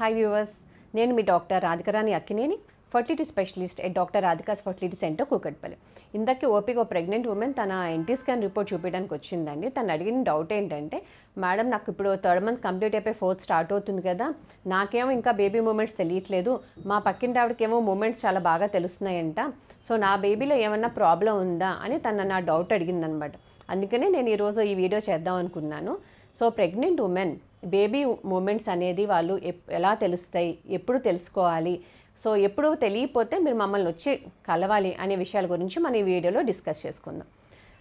Hi viewers, నేను మీ doctor Radhikarani Akkineni, fertility specialist at doctor Radhika's fertility centre Kukatpally. ఇందాక ఓపిక ప్రెగ్నెంట్ ఉమెన్ తన ఎన్టీ స్కాన్ రిపోర్ట్ చూపించడానికి వచ్చిందండి. తను అడిగిన డౌట్ ఏంటంటే, మేడం నాకు ఇప్పుడు 3rd మంత్ కంప్లీట్ అయిపోయి 4th స్టార్ట్ అవుతుంది కదా, నాకేమో ఇంకా బేబీ మూమెంట్స్ తెలియట్లేదు, మా పక్కింటి ఆవిడకేమో మూమెంట్స్ చాలా బాగా తెలుస్తున్నాయంట, సో నా బేబీలో ఏమన్నా ప్రాబ్లం ఉందా అని తన నా డౌట్ అడిగిందనమాట. అందుకనే నేను ఈరోజు ఈ వీడియో చేద్దాం అనుకున్నాను. So pregnant women baby movements అనేది వాళ్ళు ఎలా తెలుస్తాయి, ఎప్పుడు తెలుసుకోవాలి, సో ఎప్పుడు తెలియకపోతే మీరు మమ్మల్ని వచ్చి కలవాలి అనే విషయాల గురించి మనం ఈ వీడియోలో డిస్కస్ చేసుకుందాం.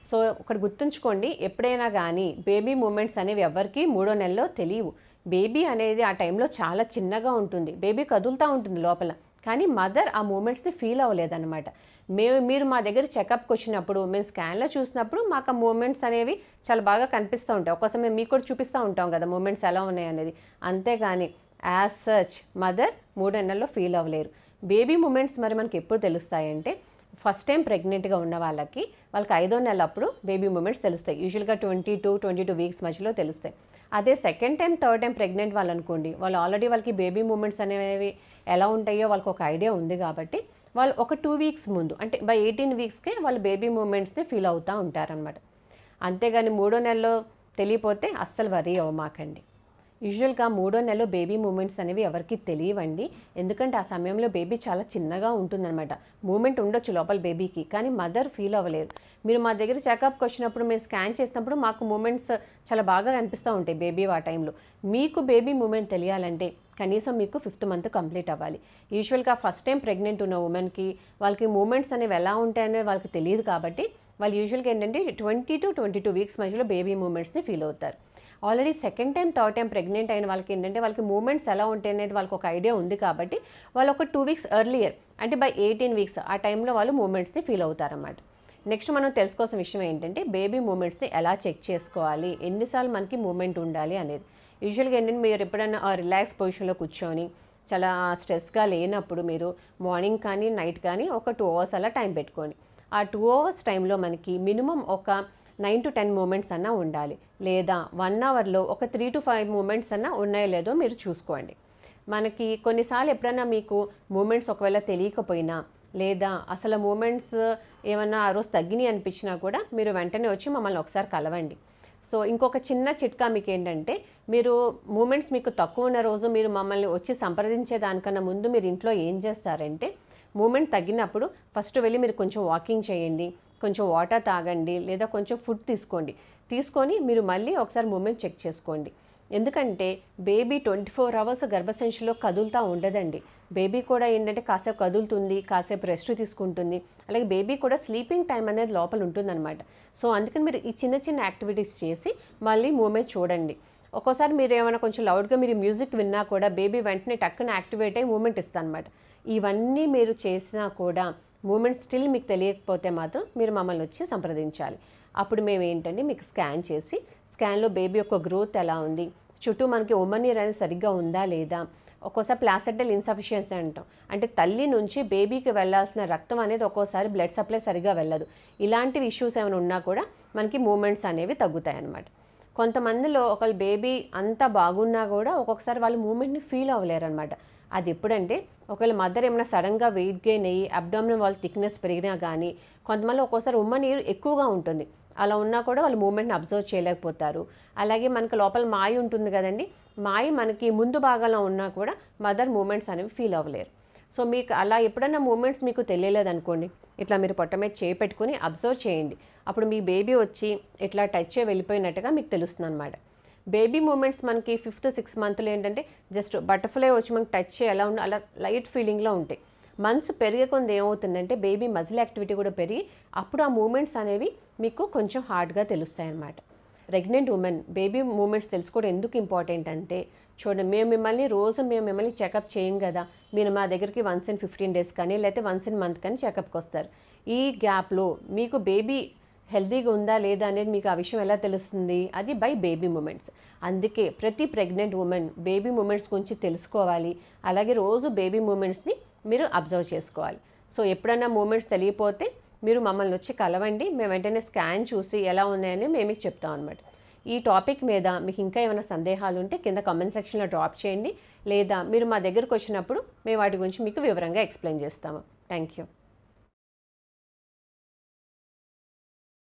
సో ఒకటి గుర్తుంచుకోండి, ఎప్పుడైనా కానీ బేబీ మూమెంట్స్ అనేవి ఎవరికి 3వ నెలలో తెలియవు. బేబీ అనేది ఆ టైంలో చాలా చిన్నగా ఉంటుంది, బేబీ కదులుతూ ఉంటుంది లోపల, కానీ మదర్ ఆ మూమెంట్స్ని ఫీల్ అవ్వలేదన్నమాట. మీరు మా దగ్గర చెకప్కి వచ్చినప్పుడు మేము స్కాన్లో చూసినప్పుడు మాకు ఆ మూమెంట్స్ అనేవి చాలా బాగా కనిపిస్తూ ఉంటాయి. ఒక్కోసారి మేము మీకు కూడా చూపిస్తూ ఉంటాం కదా మూమెంట్స్ ఎలా ఉన్నాయి అనేది. అంతేగాని యాజ్ సచ్ మదర్ 3వ నెలలో ఫీల్ అవ్వలేరు. బేబీ మూమెంట్స్ మరి మనకి ఎప్పుడు తెలుస్తాయంటే, ఫస్ట్ టైం ప్రెగ్నెంట్గా ఉన్న వాళ్ళకి 5వ నెల అప్పుడు బేబీ మూమెంట్స్ తెలుస్తాయి. యూజువల్గా 22 వీక్స్ మధ్యలో తెలుస్తాయి. అదే second time 3rd time pregnant వాళ్ళు అనుకోండి, వాళ్ళు ఆల్రెడీ వాళ్ళకి బేబీ మూమెంట్స్ అనేవి ఎలా ఉంటాయో వాళ్ళకి ఒక ఐడియా ఉంది కాబట్టి వాళ్ళు ఒక 2 వీక్స్ ముందు, అంటే బై 18 వీక్స్కే వాళ్ళు బేబీ మూమెంట్స్ని ఫీల్ అవుతూ ఉంటారనమాట. అంతేగాని 3వ నెలలో తెలియపోతే అస్సలు వరీ అవ్వమాకండి. యూజువల్గా 3వ నెలలో బేబీ మూమెంట్స్ అనేవి ఎవరికి తెలియవండి, ఎందుకంటే ఆ సమయంలో బేబీ చాలా చిన్నగా ఉంటుందన్నమాట. మూమెంట్ ఉండొచ్చు లోపల బేబీకి, కానీ మదర్ ఫీల్ అవ్వలేదు. మీరు మా దగ్గర చెకప్కి వచ్చినప్పుడు మేము స్కాన్ చేసినప్పుడు మాకు మూమెంట్స్ చాలా బాగా కనిపిస్తూ ఉంటాయి బేబీ ఆ టైంలో. మీకు బేబీ మూమెంట్ తెలియాలంటే కనీసం మీకు 5th మంత్ కంప్లీట్ అవ్వాలి. యూజువల్గా ఫస్ట్ టైం ప్రెగ్నెంట్ ఉన్న ఉమెన్కి వాళ్ళకి మూమెంట్స్ అనేవి ఎలా ఉంటాయనేది వాళ్ళకి తెలియదు కాబట్టి వాళ్ళు యూజువల్గా ఏంటంటే 20 to 22 వీక్స్ మధ్యలో బేబీ మూమెంట్స్ని ఫీల్ అవుతారు. Already second time 3rd time pregnant అయిన వాళ్ళకి ఏంటంటే వాళ్ళకి మూమెంట్స్ ఎలా ఉంటాయి అనేది వాళ్ళకి ఒక ఐడియా ఉంది కాబట్టి వాళ్ళు ఒక 2 వీక్స్ ఎర్లియర్, అంటే బై 18 వీక్స్ ఆ టైంలో వాళ్ళు మూమెంట్స్ని ఫీల్ అవుతారన్నమాట. నెక్స్ట్ మనం తెలుసుకోవాల్సిన విషయం ఏంటంటే, బేబీ మూమెంట్స్ని ఎలా చెక్ చేసుకోవాలి, ఎన్నిసార్లు మనకి మూమెంట్ ఉండాలి అనేది. యూజువల్గా ఏంటంటే మీరు ఎప్పుడైనా రిలాక్స్ పొజిషన్లో కూర్చొని చాలా స్ట్రెస్గా లేనప్పుడు మీరు మార్నింగ్ కానీ నైట్ కానీ ఒక 2 అవర్స్ అలా టైం పెట్టుకోండి. ఆ 2 అవర్స్ టైంలో మనకి మినిమం ఒక 9 to 10 మూమెంట్స్ అన్నా ఉండాలి, లేదా 1 అవర్లో ఒక 3 to 5 మూమెంట్స్ అన్నా ఉన్నాయో లేదో మీరు చూసుకోండి. మనకి కొన్నిసార్లు ఎప్పుడైనా మీకు మూమెంట్స్ ఒకవేళ తెలియకపోయినా, లేదా అసలు మూమెంట్స్ ఏమన్నా ఆ రోజు తగ్గినాయి అనిపించినా కూడా మీరు వెంటనే వచ్చి మమ్మల్ని ఒకసారి కలవండి. సో ఇంకొక చిన్న చిట్కా మీకు ఏంటంటే, మీరు మూమెంట్స్ మీకు తక్కువ ఉన్న రోజు మీరు మమ్మల్ని వచ్చి సంప్రదించే దానికన్నా ముందు మీరు ఇంట్లో ఏం చేస్తారంటే, మూమెంట్ తగ్గినప్పుడు ఫస్ట్ వెళ్ళి మీరు కొంచెం వాకింగ్ చేయండి, కొంచెం వాటర్ తాగండి, లేదా కొంచెం ఫుడ్ తీసుకొని మీరు మళ్ళీ ఒకసారి మూమెంట్ చెక్ చేసుకోండి. ఎందుకంటే బేబీ 24 అవర్స్ గర్భసంచిలో కదులుతూ ఉండదండి. బేబీ కూడా ఏంటంటే కాసేపు కదులుతుంది, కాసేపు రెస్ట్ తీసుకుంటుంది, అలాగే బేబీ కూడా స్లీపింగ్ టైం అనేది లోపల ఉంటుందన్నమాట. సో అందుకని మీరు ఈ చిన్న చిన్న యాక్టివిటీస్ చేసి మళ్ళీ మూమెంట్ చూడండి. ఒక్కోసారి మీరు ఏమైనా కొంచెం లౌడ్గా మీరు మ్యూజిక్ విన్నా కూడా బేబీ వెంటనే టక్కున యాక్టివేట్ అయ్యి మూమెంట్ ఇస్తాను అనమాట. ఇవన్నీ మీరు చేసినా కూడా మూమెంట్ స్టిల్ మీకు తెలియకపోతే మాత్రం మీరు మమ్మల్ని వచ్చి సంప్రదించాలి. అప్పుడు మేము ఏంటంటే మీకు స్కాన్ చేసి, స్కాన్లో బేబీ యొక్క గ్రోత్ ఎలా ఉంది, చుట్టూ మనకి ఉమ్మనీరు అనేది సరిగ్గా ఉందా లేదా, ఒక్కోసారి ప్లాసెంటల్ ఇన్సఫిషియన్సీ అంటాం, అంటే తల్లి నుంచి బేబీకి వెళ్ళాల్సిన రక్తం అనేది ఒక్కోసారి బ్లడ్ సప్లై సరిగ్గా వెళ్ళదు. ఇలాంటివి ఇష్యూస్ ఏమైనా ఉన్నా కూడా మనకి మూమెంట్స్ అనేవి తగ్గుతాయి అన్నమాట. కొంతమందిలో ఒకళ్ళు బేబీ అంతా బాగున్నా కూడా ఒక్కొక్కసారి వాళ్ళు మూమెంట్ని ఫీల్ అవ్వలేరు అనమాట. అది ఎప్పుడంటే, ఒకవేళ మదర్ ఏమైనా సడన్గా వెయిట్ గెయిన్ అయ్యి అబ్డామినల్ వాళ్ళ థిక్నెస్ పెరిగినా కానీ, కొంతమంది ఒక్కోసారి ఉమ్మనీరు ఎక్కువగా ఉంటుంది, అలా ఉన్నా కూడా వాళ్ళు మూమెంట్ని అబ్జర్వ్ చేయలేకపోతారు. అలాగే మనకు లోపల మాయ ఉంటుంది కదండి, మాయ మనకి ముందు భాగంలో ఉన్నా కూడా మదర్ మూమెంట్స్ అనేవి ఫీల్ అవ్వలేరు. సో మీకు అలా ఎప్పుడైనా మూమెంట్స్ మీకు తెలియలేదనుకోండి, ఇట్లా మీరు పొట్ట మీద చేయి పెట్టుకుని అబ్జర్వ్ చేయండి. అప్పుడు మీ బేబీ వచ్చి ఇట్లా టచ్ చేయి వెళ్ళిపోయినట్టుగా మీకు తెలుస్తుంది అనమాట. బేబీ మూమెంట్స్ మనకి 5th to 6th మంత్లో ఏంటంటే జస్ట్ బటర్ఫ్లై వచ్చి మనకి టచ్ చేయి ఎలా ఉందో అలా లైట్ ఫీలింగ్లో ఉంటాయి. మంత్స్ పెరిగే కొంత ఏమవుతుందంటే బేబీ మజిల్ యాక్టివిటీ కూడా పెరిగి అప్పుడు ఆ మూమెంట్స్ అనేవి మీకు కొంచెం హార్డ్గా తెలుస్తాయి అన్నమాట. ప్రెగ్నెంట్ ఉమెన్ బేబీ మూమెంట్స్ తెలుసుకోవడం ఎందుకు ఇంపార్టెంట్ అంటే, చూడండి మేము మిమ్మల్ని చెకప్ చేయం కదా, మీరు మా దగ్గరికి వన్స్ ఇన్ 15 days కానీ లేకపోతే వన్స్ ఇన్ మంత్ కానీ చెకప్కి వస్తారు. ఈ గ్యాప్లో మీకు బేబీ హెల్తీగా ఉందా లేదా అనేది మీకు ఆ విషయం ఎలా తెలుస్తుంది, అది బై బేబీ మూమెంట్స్. అందుకే ప్రతి ప్రెగ్నెంట్ ఉమెన్ బేబీ మూమెంట్స్ గురించి తెలుసుకోవాలి, అలాగే రోజు బేబీ మూమెంట్స్ని మీరు అబ్జర్వ్ చేసుకోవాలి. సో ఎప్పుడైనా మూమెంట్స్ తెలియపోతే మీరు మమ్మల్ని వచ్చి కలవండి, మేము వెంటనే స్కాన్ చూసి ఎలా ఉన్నాయని మేము మీకు చెప్తాం అనమాట. ఈ టాపిక్ మీద మీకు ఇంకా ఏమైనా సందేహాలు ఉంటే కింద కామెంట్ సెక్షన్లో డ్రాప్ చేయండి, లేదా మీరు మా దగ్గరకు వచ్చినప్పుడు మేము వాటి గురించి మీకు వివరంగా ఎక్స్ప్లెయిన్ చేస్తాము. Thank you.